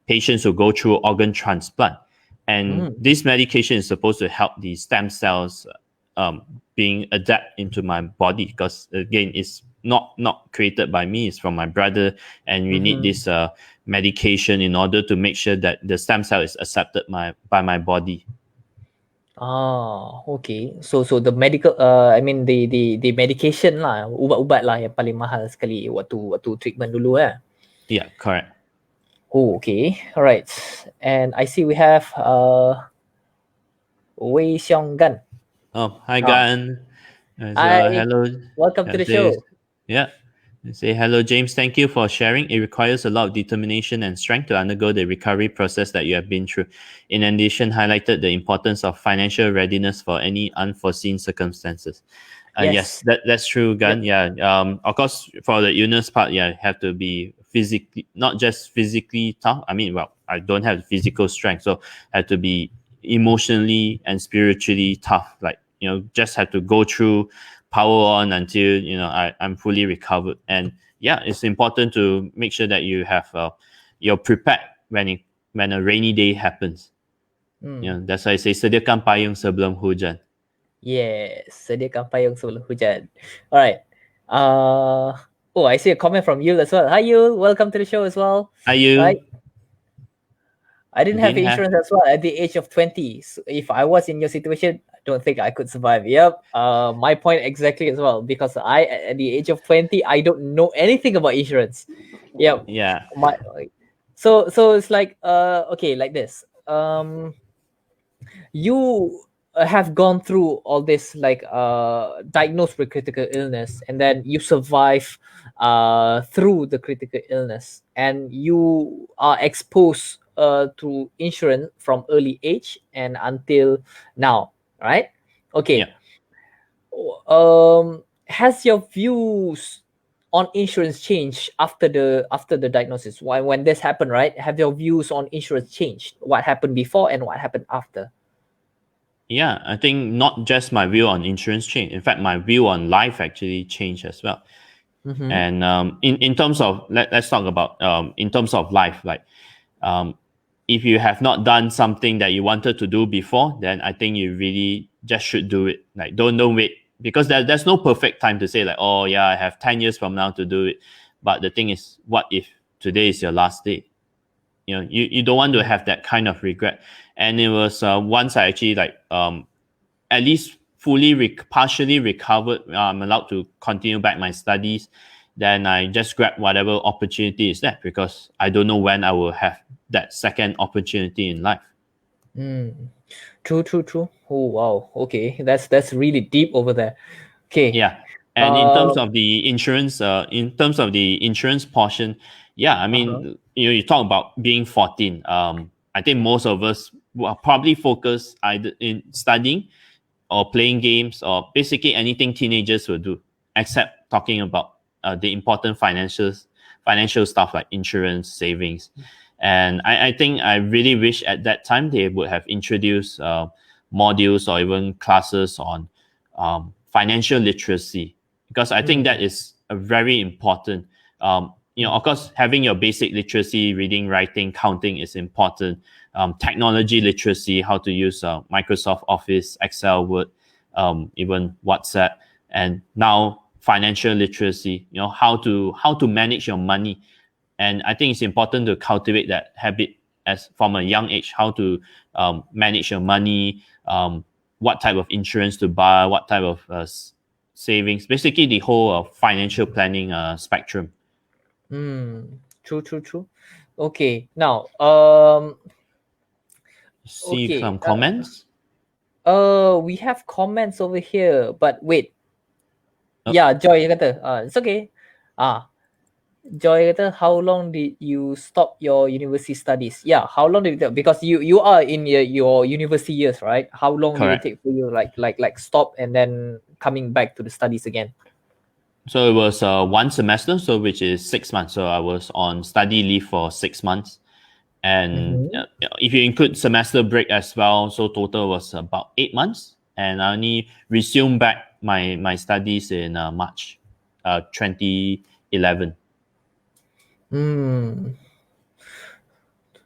Speaker 2: patients who go through organ transplant, and this medication is supposed to help the stem cells being adapt into my body, because again it's not created by me, it's from my brother, and we need this medication in order to make sure that the stem cell is accepted by my body.
Speaker 1: Okay. So the medical I mean the medication lah, ubat-ubat lah yang paling mahal sekali waktu treatment dulu .
Speaker 2: Yeah, correct.
Speaker 1: Oh, okay. All right. And I see we have Wei Xiong Gan.
Speaker 2: Oh, hi Gan.
Speaker 1: Hi.
Speaker 2: Hello.
Speaker 1: Welcome to the show.
Speaker 2: Yeah. They say, hello, James. Thank you for sharing. It requires a lot of determination and strength to undergo the recovery process that you have been through. In addition, highlighted the importance of financial readiness for any unforeseen circumstances. Yes,
Speaker 1: Yes.
Speaker 2: that's true, Gan.
Speaker 1: Yep.
Speaker 2: Yeah. Of course, for the illness part, yeah, have to be physically, not just physically tough. I mean, well, I don't have physical strength, so have to be emotionally and spiritually tough. Like, just have to go through, power on until I'm fully recovered. And yeah, it's important to make sure that you're prepared when a rainy day happens. That's why I say sediakan payung sebelum hujan.
Speaker 1: Yes, sediakan payung sebelum hujan. All right. Oh, I see a comment from Yul as well. Hi, Yul. Welcome to the show as well.
Speaker 2: Are you?
Speaker 1: Right. I didn't have insurance as well at the age of 20. So if I was in your situation, I don't think I could survive. Yep. My point exactly as well, because at the age of 20, I don't know anything about insurance. Yep.
Speaker 2: Yeah.
Speaker 1: So it's like okay, like this. You have gone through all this, like diagnosed with critical illness, and then you survive through the critical illness, and you are exposed to insurance from early age and until now, right? Okay.
Speaker 2: Yeah.
Speaker 1: Has your views on insurance changed after the diagnosis? When this happened, right? Have your views on insurance changed? What happened before and what happened after?
Speaker 2: Yeah, I think not just my view on insurance changed. In fact, my view on life actually changed as well.
Speaker 1: Mm-hmm.
Speaker 2: And in terms of let's talk about in terms of life, like if you have not done something that you wanted to do before, then I think you really just should do it. Like don't wait, because there's no perfect time to say like, oh yeah, I have 10 years from now to do it. But the thing is, what if today is your last day? You don't want to have that kind of regret. And it was once I actually at least partially recovered, I'm allowed to continue back my studies, then I just grab whatever opportunity is there, because I don't know when I will have that second opportunity in life.
Speaker 1: True. Oh wow, okay, that's really deep over there. Okay.
Speaker 2: Yeah. And in terms of the insurance portion, yeah, I mean, you talk about being 14. I think most of us will probably focus either in studying or playing games or basically anything teenagers will do, except talking about the important financial stuff like insurance, savings. And I think I really wish at that time they would have introduced modules or even classes on financial literacy, because I think that is a very important. Of course, having your basic literacy, reading, writing, counting is important. Technology literacy, how to use Microsoft Office, Excel, Word, even WhatsApp, and now financial literacy. How to manage your money, and I think it's important to cultivate that habit as from a young age. How to manage your money, what type of insurance to buy, what type of savings, basically the whole financial planning spectrum.
Speaker 1: True. Okay, now
Speaker 2: see some comments.
Speaker 1: We have comments over here, but wait. Yeah, Joy kata, it's okay. Joy kata, how long did you stop your university studies? Yeah, how long did it, because you are in your university years, right? How long
Speaker 2: Correct.
Speaker 1: did it take for you like stop and then coming back to the studies again?
Speaker 2: So it was 1 semester, so which is 6 months. So I was on study leave for 6 months. And if you include semester break as well, so total was about 8 months. And I only resumed back my studies in March 2011.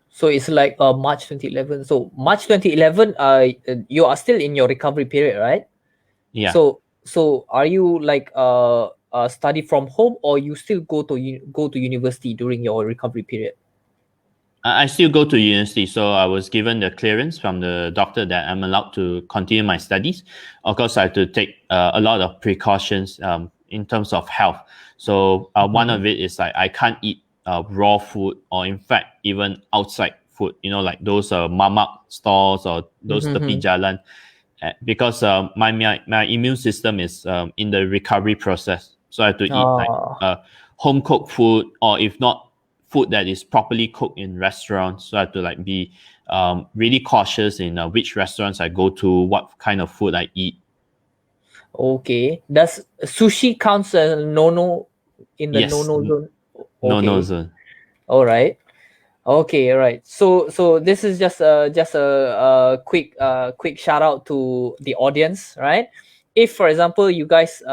Speaker 1: So it's like March 2011. So March 2011, you are still in your recovery period, right?
Speaker 2: Yeah.
Speaker 1: So are you like study from home, or you still go to university during your recovery period?
Speaker 2: I still go to university, so I was given the clearance from the doctor that I'm allowed to continue my studies. Of course, I have to take a lot of precautions in terms of health. So one of it is like I can't eat raw food, or in fact even outside food. Like those mamak stores or those tepi jalan, because my immune system is in the recovery process. So I have to eat like home cooked food, or if not, food that is properly cooked in restaurants. So I have to like be really cautious in which restaurants I go to, what kind of food I eat.
Speaker 1: Okay. Does sushi counts as no in the
Speaker 2: Yes.
Speaker 1: no zone?
Speaker 2: No zone.
Speaker 1: All right. Okay, all right. So this is just a quick shout out to the audience, right? If, for example, you guys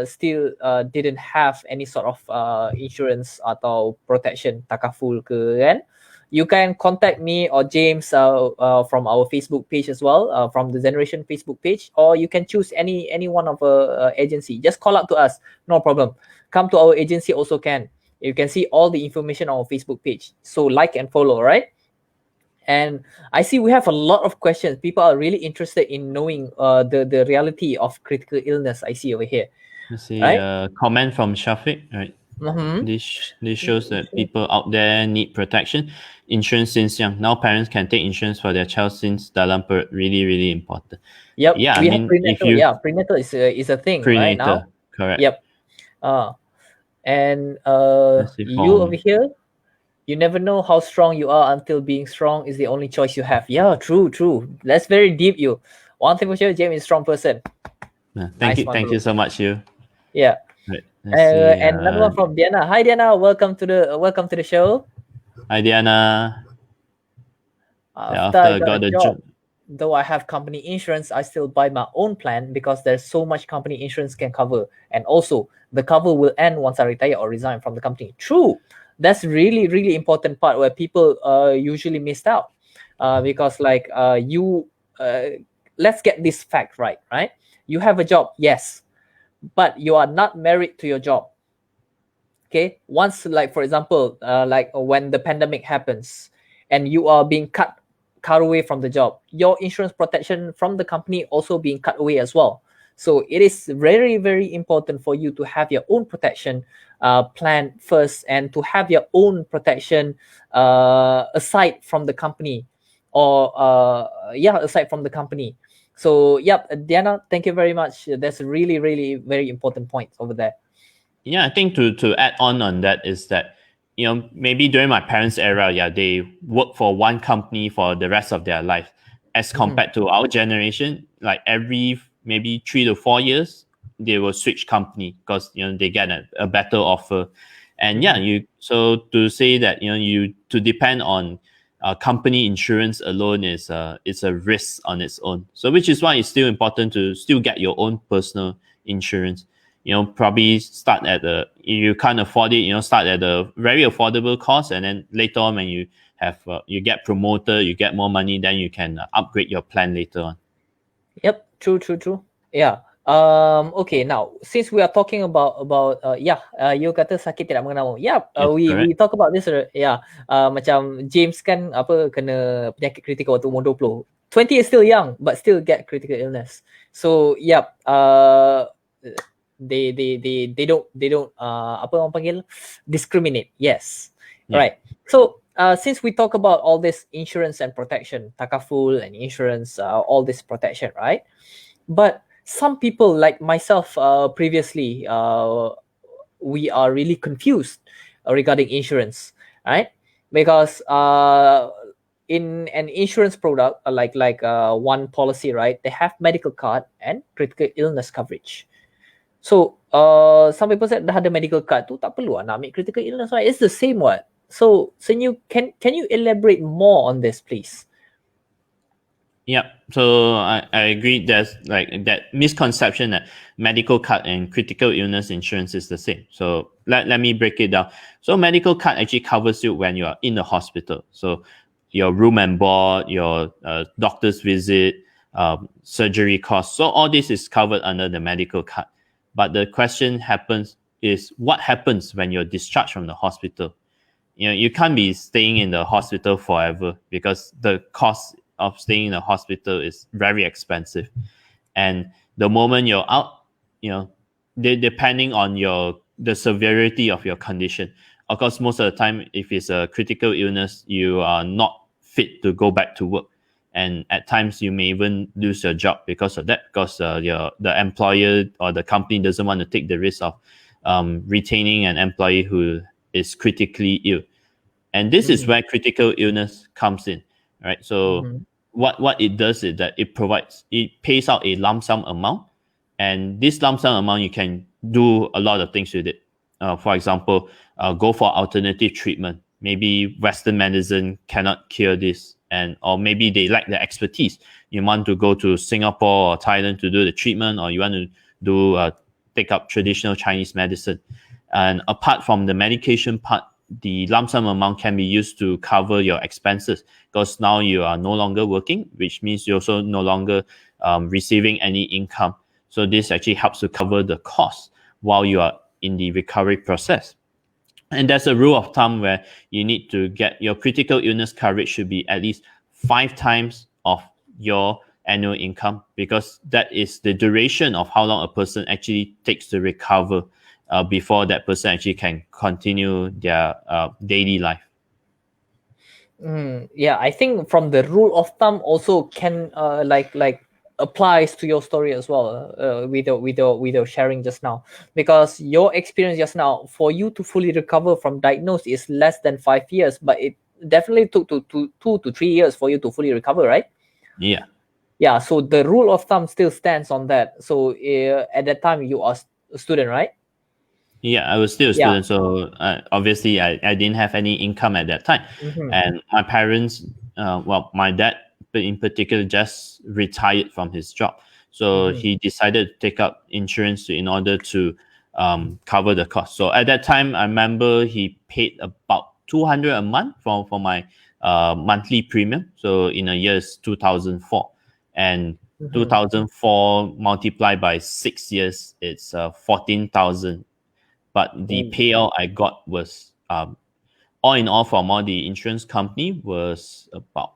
Speaker 1: still didn't have any sort of insurance atau protection takaful ke kan, you can contact me or James from our Facebook page as well, from the Zeneration Facebook page, or you can choose any one of agency. Just call up to us, no problem. Come to our agency also can. You can see all the information on our Facebook page. So like and follow, right? And I see we have a lot of questions. People are really interested in knowing the reality of critical illness. I see over here.
Speaker 2: You see
Speaker 1: Right?
Speaker 2: a comment from Shafiq, right?
Speaker 1: Mm-hmm.
Speaker 2: This shows that people out there need protection. Insurance since young. Now parents can take insurance for their child since dalam perut. Really important.
Speaker 1: Yep.
Speaker 2: Yeah,
Speaker 1: We
Speaker 2: I
Speaker 1: have
Speaker 2: mean,
Speaker 1: prenatal.
Speaker 2: if you
Speaker 1: Prenatal is a thing right now.
Speaker 2: prenatal, correct.
Speaker 1: Yep. And you over here, you never know how strong you are until being strong is the only choice you have. Yeah, true. That's very deep. You. One thing for sure, James is a strong person.
Speaker 2: Thank
Speaker 1: Nice one,
Speaker 2: you
Speaker 1: bro.
Speaker 2: so much, you.
Speaker 1: Yeah.
Speaker 2: Right. Let's see,
Speaker 1: And another one from Diana. Hi, Diana. Welcome to the show.
Speaker 2: Hi, Diana.
Speaker 1: After I got a job, though I have company insurance, I still buy my own plan because there's so much company insurance can cover, and also the cover will end once I retire or resign from the company. True. That's really important part where people usually missed out, because like let's get this fact right. You have a job, yes, but you are not married to your job. Okay, once, like for example, like when the pandemic happens and you are being cut away from the job, your insurance protection from the company also being cut away as well. So it is very important for you to have your own protection plan first, and to have your own protection aside from the company, or aside from the company. So Diana, thank you very much. That's really very important points over there.
Speaker 2: Yeah, I think to add on that is that, you know, maybe during my parents' era, they work for one company for the rest of their life, as compared to our generation, like every maybe 3 to 4 years, they will switch company because, you know, they get a better offer. And so to say that, you know, you to depend on company insurance alone is it's a risk on its own. So which is why it's still important to still get your own personal insurance. You know, probably start at if you can't afford it, you know, start at a very affordable cost, and then later on when you have you get promoted, you get more money, then you can upgrade your plan later on.
Speaker 1: Yep, true. Yeah. Okay, now since we are talking about you kata sakit tidak mengenal. We talk about this. Macam James kan kena penyakit kritikal waktu umur 20. 20 is still young but still get critical illness. So they don't apa orang panggil, discriminate. Yes. Right. So since we talk about all this insurance and protection, takaful and insurance, all this protection, right? But some people like myself previously, we are really confused regarding insurance, right? Because in an insurance product, like one policy, right, they have medical card and critical illness coverage. So some people said dah ada medical card tu tak perlu nak ambil critical illness, right? It's the same what. So can you elaborate more on this, please?
Speaker 2: Yeah, so I agree. There's like that misconception that medical card and critical illness insurance is the same. So let me break it down. So medical card actually covers you when you are in the hospital. So your room and board, your doctor's visit, surgery costs. So all this is covered under the medical card. But the question is what happens when you're discharged from the hospital? You know, you can't be staying in the hospital forever because the cost of staying in the hospital is very expensive. And the moment you're out, you know, depending on the severity of your condition. Of course, most of the time, if it's a critical illness, you are not fit to go back to work. And at times you may even lose your job because of that, because the employer or the company doesn't want to take the risk of retaining an employee who is critically ill. And this is where critical illness comes in, right? So what it does is that it pays out a lump sum amount, and this lump sum amount you can do a lot of things with it. For example, go for alternative treatment. Maybe Western medicine cannot cure this, or maybe they lack the expertise. You want to go to Singapore or Thailand to do the treatment, or you want to do take up traditional Chinese medicine. And apart from the medication part, the lump sum amount can be used to cover your expenses, because now you are no longer working, which means you're also no longer receiving any income. So this actually helps to cover the cost while you are in the recovery process. And there's a rule of thumb where you need to get your critical illness coverage should be at least 5 times of your annual income, because that is the duration of how long a person actually takes to recover before that person actually can continue their daily life.
Speaker 1: Yeah, I think from the rule of thumb also can like applies to your story as well, with your sharing just now, because your experience just now, for you to fully recover from diagnosis is less than 5 years, but it definitely took 2 to 3 years for you to fully recover, right? Yeah, so the rule of thumb still stands on that. So at that time you are a student, right?
Speaker 2: Yeah, I was still a student, so obviously I didn't have any income at that time. And my parents, my dad in particular just retired from his job. So he decided to take up insurance in order to cover the cost. So at that time, I remember he paid about 200 a month for my monthly premium. So in a year is 2004. And 2004 multiplied by 6 years, it's 14,000. But the payout I got was all in all from all the insurance company was about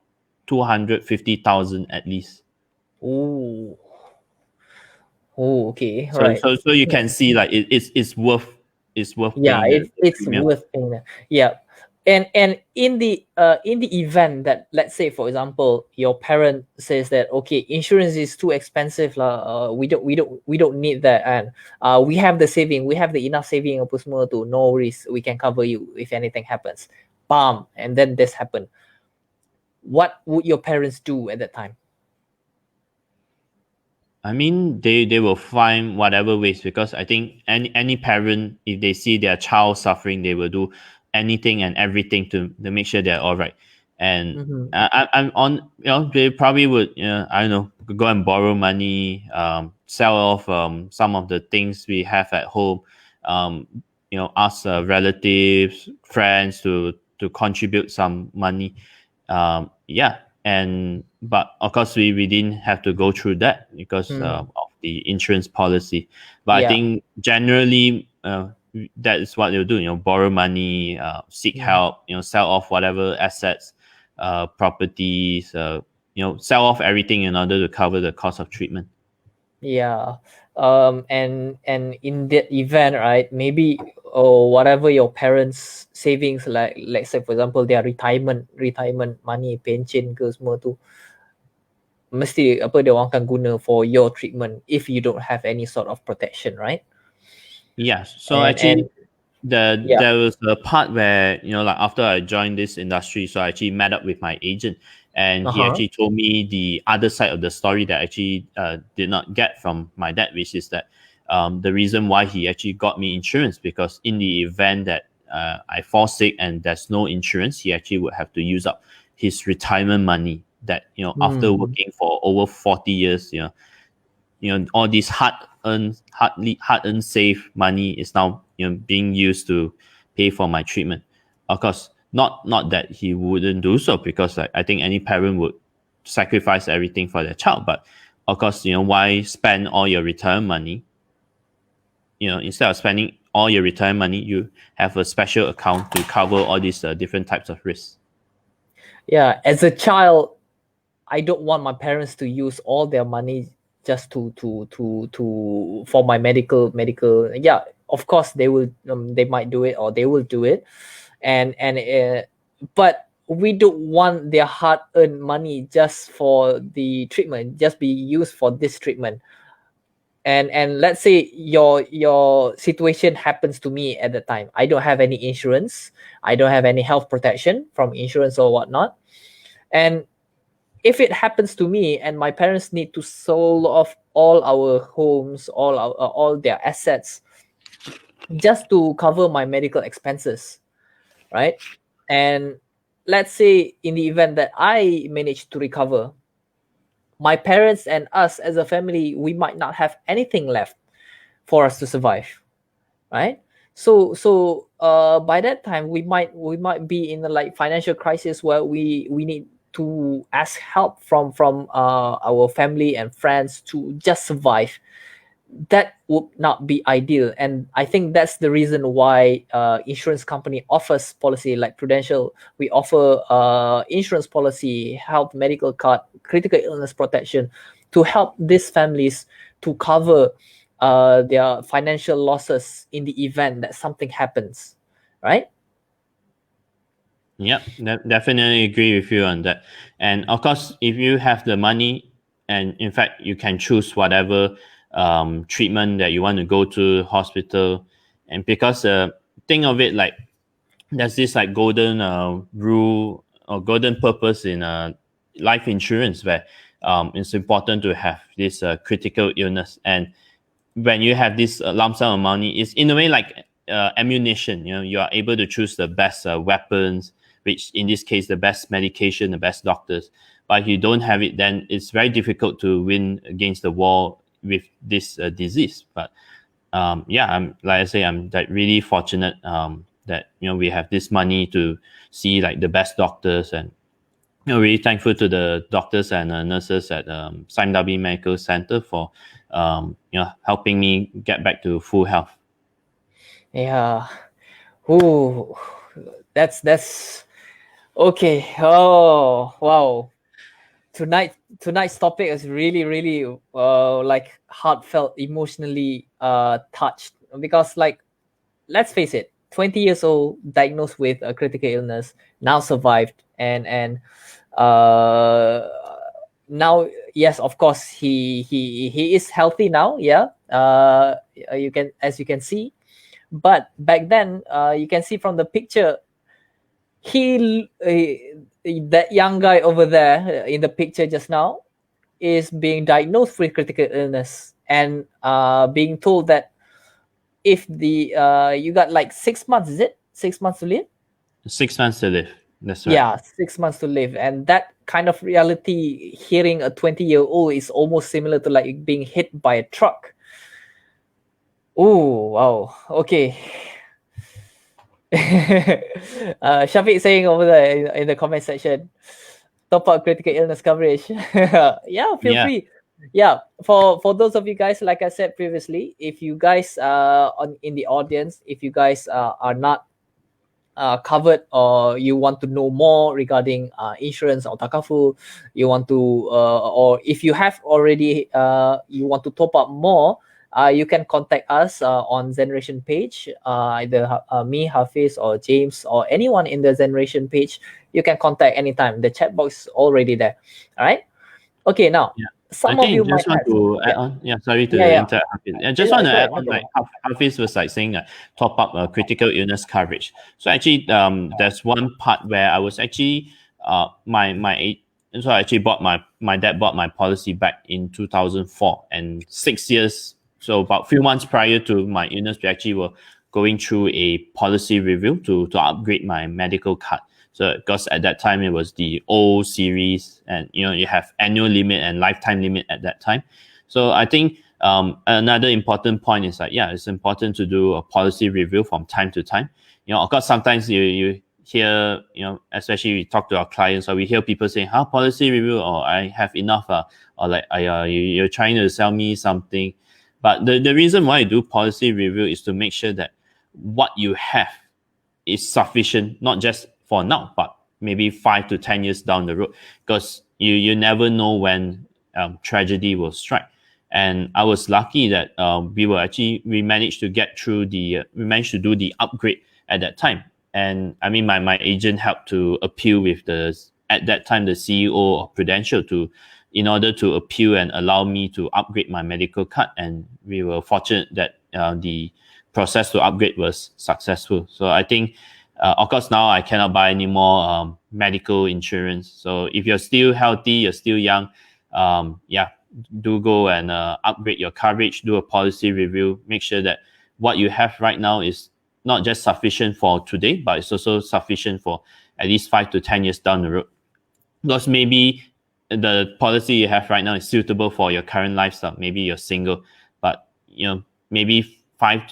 Speaker 2: 250,000 at least.
Speaker 1: Okay,
Speaker 2: So
Speaker 1: right.
Speaker 2: so you can see like it's worth
Speaker 1: Yeah,
Speaker 2: paying the
Speaker 1: it's
Speaker 2: premium.
Speaker 1: worth paying that. Yeah. And in the event that, let's say for example, your parent says that, okay, insurance is too expensive lah, we don't need that, and we have the saving, we have the enough saving apa semua tu, no worries, we can cover you if anything happens, bam, and then this happened, what would your parents do at that time?
Speaker 2: I mean, they will find whatever ways, because I think any parent, if they see their child suffering, they will do anything and everything to make sure they're all right. And I'm on, they probably would, I don't know, go and borrow money, sell off some of the things we have at home, ask relatives, friends to contribute some money. But of course we didn't have to go through that because of the insurance policy. But I think generally that is what they'll do. Borrow money, seek help. Sell off whatever assets, properties. Sell off everything in order to cover the cost of treatment.
Speaker 1: And in that event, right, maybe whatever your parents savings, like let's say for example their retirement money, pension ke semua tu, mesti dia orang akan guna for your treatment if you don't have any sort of protection, right?
Speaker 2: Yes. So actually there was a part where, like after I joined this industry, so I actually met up with my agent, and he actually told me the other side of the story that I actually did not get from my dad, which is that the reason why he actually got me insurance, because in the event that I fall sick and there's no insurance, he actually would have to use up his retirement money that, after working for over 40 years, all these hard-earned save money is now being used to pay for my treatment. Of course, not that he wouldn't do so, because I think any parent would sacrifice everything for their child. But of course, why spend all your retirement money? Instead of spending all your retirement money, you have a special account to cover all these different types of risks.
Speaker 1: Yeah, as a child, I don't want my parents to use all their money just to for my medical. Yeah, of course they will, they might do it, or they will do it, and but we don't want their hard-earned money just for the treatment, just be used for this treatment. and let's say your situation happens to me at the time. I don't have any insurance, I don't have any health protection from insurance or whatnot, and if it happens to me and my parents need to sell off all our homes, all their assets, just to cover my medical expenses, right? And let's say in the event that I manage to recover, my parents and us as a family, we might not have anything left for us to survive, right? So by that time we might be in a like financial crisis where we need to ask help from our family and friends to just survive. That would not be ideal, and I think that's the reason why insurance company offers policy like Prudential. We offer insurance policy, health medical card, critical illness protection, to help these families to cover their financial losses in the event that something happens, right?
Speaker 2: Yep, definitely agree with you on that. And of course, if you have the money, and in fact, you can choose whatever treatment that you want to go to hospital. And because think of it like there's this like golden rule or golden purpose in life insurance where it's important to have this critical illness. And when you have this lump sum of money, it's in a way like ammunition. You know, you are able to choose the best weapons, which in this case, the best medication, the best doctors. But if you don't have it, then it's very difficult to win against the war with this disease. But yeah, I'm like I say, I'm like really fortunate that we have this money to see like the best doctors, and really thankful to the doctors and nurses at 𝐶𝐬 Medical Center for helping me get back to full health.
Speaker 1: Yeah. Ooh, that's okay. Oh wow. Tonight's topic is really like heartfelt, emotionally touched, because like, let's face it, 20 years old, diagnosed with a critical illness, now survived, and uh now, yes, of course, he is healthy now, yeah. You can, as you can see, but back then, you can see from the picture, that young guy over there in the picture just now is being diagnosed with critical illness, and being told that if the you got like 6 months, is it 6 months to live?
Speaker 2: 6 months to live. That's right.
Speaker 1: Yeah, 6 months to live. And that kind of reality, hearing a 20-year-old, is almost similar to like being hit by a truck. Oh wow, okay. Shafiq saying over there in the comment section, top up critical illness coverage. Yeah, feel free. Yeah, for those of you guys, like I said previously, if you guys in the audience, if you guys are not covered, or you want to know more regarding insurance or takaful, you want to or if you have already, you want to top up more, you can contact us on Zeneration page, either me, Hafiz, or James, or anyone in the Zeneration page. You can contact anytime. The chat box is already there. All right. Okay. Now, some of you might
Speaker 2: want to add on. Yeah, sorry to interrupt, Hafiz. I just want to add on, like Hafiz was like saying top up critical illness coverage. So actually, there's one part where I was actually so I actually my dad bought my policy back in 2004, and 6 years. So about few months prior to my illness, we actually were going through a policy review to upgrade my medical card. So because at that time it was the old series, and you have annual limit and lifetime limit at that time. So I think another important point is that it's important to do a policy review from time to time. Of course, sometimes you hear, especially we talk to our clients, or we hear people saying, policy review, or I have enough, or like you're trying to sell me something. But the reason why I do policy review is to make sure that what you have is sufficient, not just for now, but maybe 5 to 10 years down the road, because you never know when tragedy will strike. And I was lucky that we managed to get through we managed to do the upgrade at that time. And I mean, my agent helped to appeal with at that time, the CEO of Prudential, to in order to appeal and allow me to upgrade my medical card. And we were fortunate that the process to upgrade was successful. So I think, of course, now I cannot buy any more medical insurance. So if you're still healthy, you're still young, do go and upgrade your coverage, do a policy review, make sure that what you have right now is not just sufficient for today, but it's also sufficient for at least 5 to 10 years down the road. Because maybe the policy you have right now is suitable for your current lifestyle. Maybe you're single, but maybe 5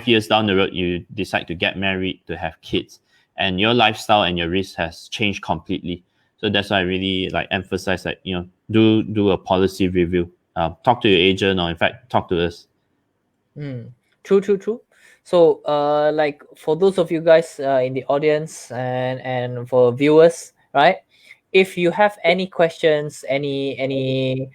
Speaker 2: years down the road, you decide to get married, to have kids, and your lifestyle and your risk has changed completely. So that's why I really emphasize that, do a policy review. Talk to your agent, or in fact, talk to us.
Speaker 1: True. So for those of you guys in the audience and for viewers, right? If you have any questions, anything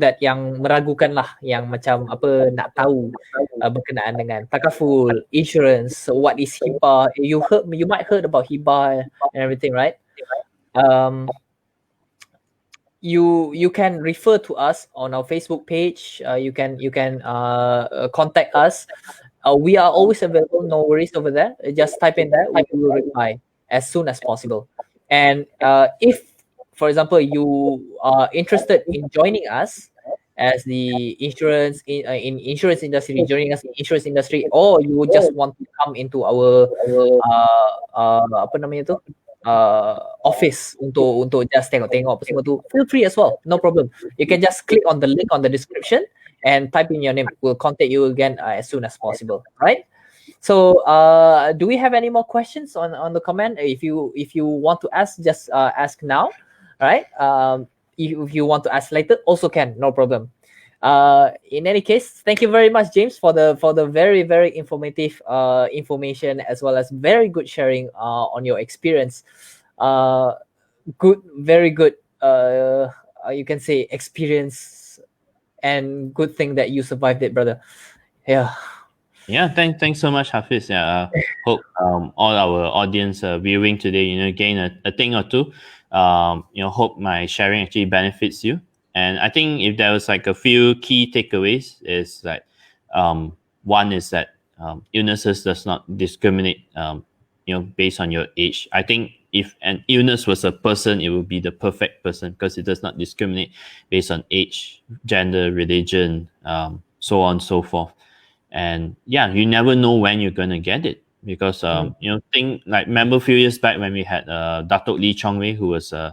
Speaker 1: that yang meragukan lah, yang macam apa nak tahu berkenaan dengan takaful, insurance, what is 𝐻IPAA? You might heard about 𝐻IPAA and everything, right? You can refer to us on our Facebook page. You can contact us. We are always available. No worries over there. Just type in there. We will reply as soon as possible. And if, for example, you are interested in joining us as the insurance in insurance industry, joining us in insurance industry, or you just want to come into our office untuk just tengok-tengok apa semua tu, feel free as well, no problem. You can just click on the link on the description and type in your name. We'll contact you again as soon as possible, right? So do we have any more questions on the comment? If you want to ask, just ask now, right? If you want to ask later, also can, no problem. In any case, thank you very much, James, for the very, very informative information, as well as very good sharing on your experience. Very good you can say experience, and good thing that you survived it, brother.
Speaker 2: Thanks so much, Hafiz. Hope all our audience viewing today gain a thing or two. Hope my sharing actually benefits you. And I think if there was a few key takeaways, is that one is that illnesses does not discriminate based on your age. I think if an illness was a person, it would be the perfect person, because it does not discriminate based on age, gender, religion, so on and so forth. And you never know when you're going to get it, because remember a few years back when we had Datuk Lee Chong Wei, who was our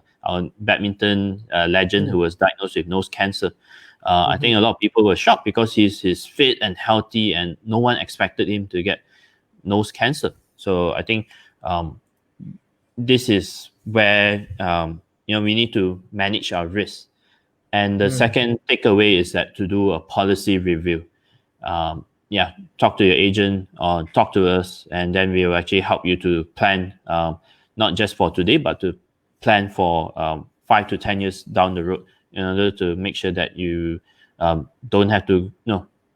Speaker 2: badminton legend, who was diagnosed with nose cancer. I think a lot of people were shocked, because he's fit and healthy, and no one expected him to get nose cancer. So I think this is where we need to manage our risks. And the second takeaway is that to do a policy review. Talk to your agent or talk to us, and then we will actually help you to plan, not just for today, but to plan for 5 to 10 years down the road, in order to make sure that you don't have to,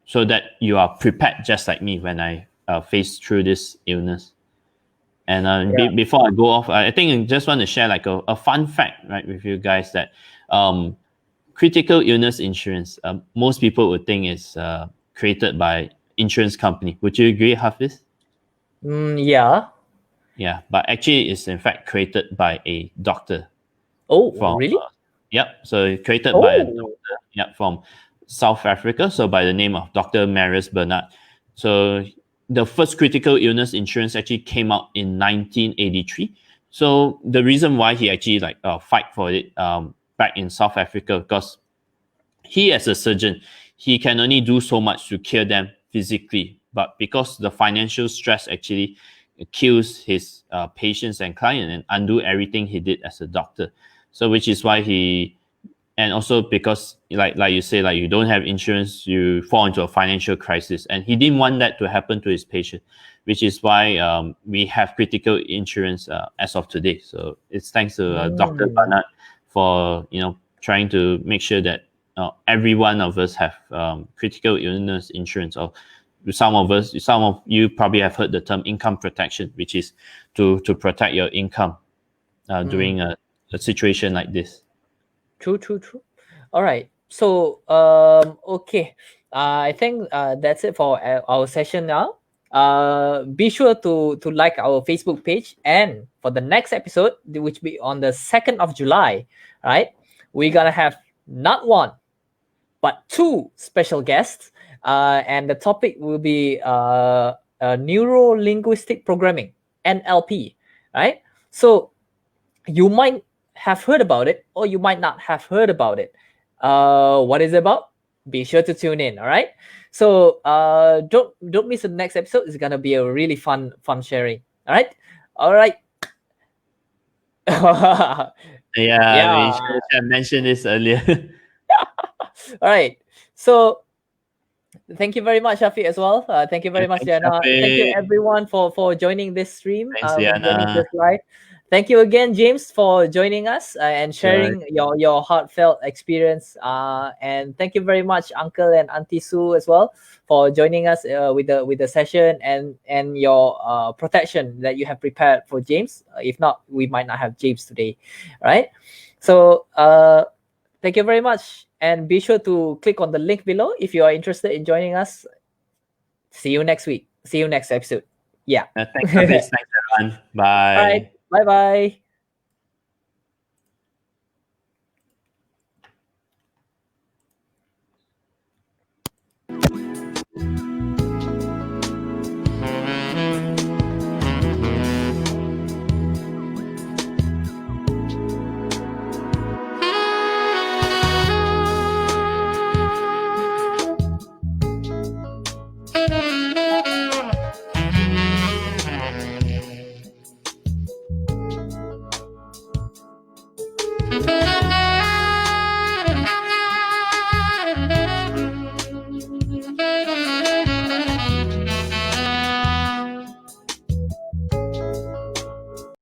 Speaker 2: so that you are prepared, just like me when I faced through this illness. And before I go off, I think I just want to share a fun fact, right, with you guys, that critical illness insurance, most people would think is created by insurance company. Would you agree, Hafiz?
Speaker 1: Yeah,
Speaker 2: but actually it's in fact created by a doctor.
Speaker 1: Really?
Speaker 2: So created by a doctor from South Africa, so by the name of Dr. Marius Bernard. So the first critical illness insurance actually came out in 1983. So the reason why he actually fight for it back in South Africa, because he, as a surgeon, he can only do so much to cure them physically, but because the financial stress actually kills his patients and client and undo everything he did as a doctor. So which is why and also because like you say, you don't have insurance, you fall into a financial crisis, and he didn't want that to happen to his patient, which is why we have critical insurance as of today. So it's thanks to Dr. Bernard for trying to make sure that every one of us have critical illness insurance. Or some of you probably have heard the term income protection, which is to protect your income during a situation like this.
Speaker 1: True. All right. So, okay. I think that's it for our session now. Be sure to like our Facebook page, and for the next episode, which will be on the 2nd of July, right? We're gonna have not one but two special guests, and the topic will be neuro linguistic programming, NLP, right? So you might have heard about it, or you might not have heard about it. What is it about? Be sure to tune in. All right. So don't miss the next episode. It's gonna be a really fun sharing. All right. All right.
Speaker 2: Yeah, we should have mentioned this earlier.
Speaker 1: All right. So thank you very much, Shafi, as well. Thank you very much,
Speaker 2: Thanks,
Speaker 1: Diana. Thank you,
Speaker 2: Shafi.
Speaker 1: everyone, for joining this stream.
Speaker 2: Thanks,
Speaker 1: Joining
Speaker 2: Diana.
Speaker 1: this live. Thank you again, James, for joining us and sharing your heartfelt experience. And thank you very much, Uncle and Auntie Sue, as well, for joining us with the session and your protection that you have prepared for James. If not, we might not have James today, right? So thank you very much, and be sure to click on the link below if you are interested in joining us. See you next week. See you next episode. Yeah.
Speaker 2: Thanks, Hafiz. Thanks, everyone. Bye.
Speaker 1: All right. Bye-bye.
Speaker 3: Thank you.